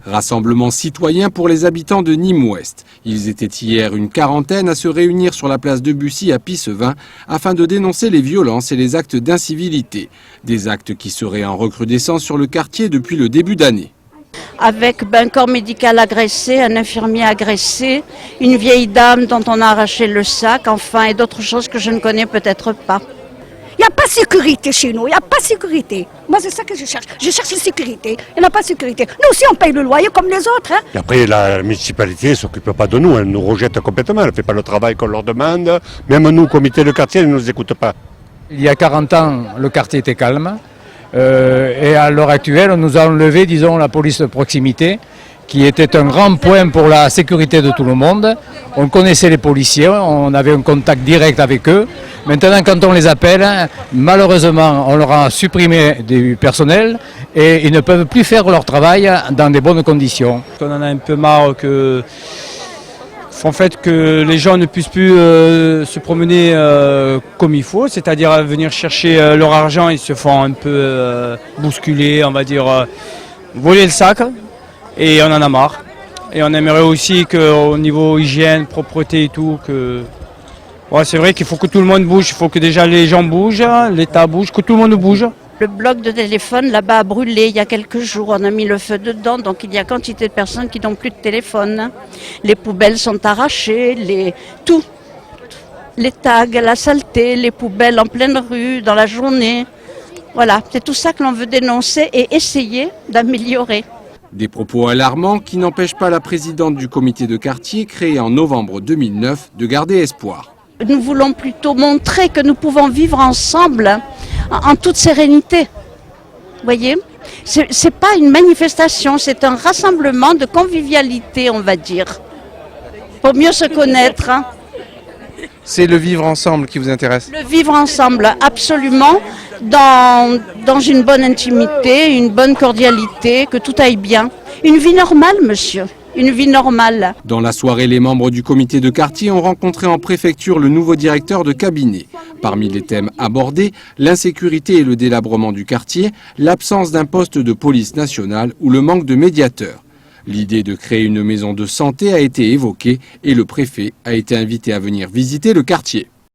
Rassemblement citoyen pour les habitants de Nîmes-Ouest. Ils étaient hier une quarantaine à se réunir sur la place de Bussy à Pissevin afin de dénoncer les violences et les actes d'incivilité. Des actes qui seraient en recrudescence sur le quartier depuis le début d'année. Avec un corps médical agressé, un infirmier agressé, une vieille dame dont on a arraché le sac, enfin, et d'autres choses que je ne connais peut-être pas. Il n'y a pas de sécurité chez nous, il n'y a pas de sécurité. Moi, c'est ça que je cherche. Je cherche la sécurité. Il n'y a pas de sécurité. Nous aussi, on paye le loyer comme les autres. Hein. Et après, la municipalité ne s'occupe pas de nous, elle nous rejette complètement, elle ne fait pas le travail qu'on leur demande. Même nous, comité de quartier, elle ne nous écoute pas. Il y a 40 ans, le quartier était calme. Et à l'heure actuelle, nous a enlevé, disons, la police de proximité, qui était un grand point pour la sécurité de tout le monde. On connaissait les policiers, on avait un contact direct avec eux. Maintenant, quand on les appelle, malheureusement, on leur a supprimé du personnel et ils ne peuvent plus faire leur travail dans des bonnes conditions. On en a un peu marre que les gens ne puissent plus se promener comme il faut, c'est-à-dire venir chercher leur argent, ils se font un peu bousculer, on va dire, voler le sac, et on en a marre. Et on aimerait aussi qu'au niveau hygiène, propreté et tout, c'est vrai qu'il faut que tout le monde bouge, il faut que déjà les gens bougent, l'État bouge, que tout le monde bouge. Le bloc de téléphone là-bas a brûlé il y a quelques jours, on a mis le feu dedans, donc il y a quantité de personnes qui n'ont plus de téléphone. Les poubelles sont arrachées, tout. Les tags, la saleté, les poubelles en pleine rue, dans la journée. Voilà, c'est tout ça que l'on veut dénoncer et essayer d'améliorer. Des propos alarmants qui n'empêchent pas la présidente du comité de quartier, créé en novembre 2009, de garder espoir. Nous voulons plutôt montrer que nous pouvons vivre ensemble en toute sérénité. Vous voyez, c'est pas une manifestation, c'est un rassemblement de convivialité, on va dire, pour mieux se connaître. C'est le vivre ensemble qui vous intéresse? Le vivre ensemble, absolument, dans une bonne intimité, une bonne cordialité, que tout aille bien. Une vie normale, monsieur. Une vie normale. Dans la soirée, les membres du comité de quartier ont rencontré en préfecture le nouveau directeur de cabinet. Parmi les thèmes abordés, l'insécurité et le délabrement du quartier, l'absence d'un poste de police nationale ou le manque de médiateurs. L'idée de créer une maison de santé a été évoquée et le préfet a été invité à venir visiter le quartier.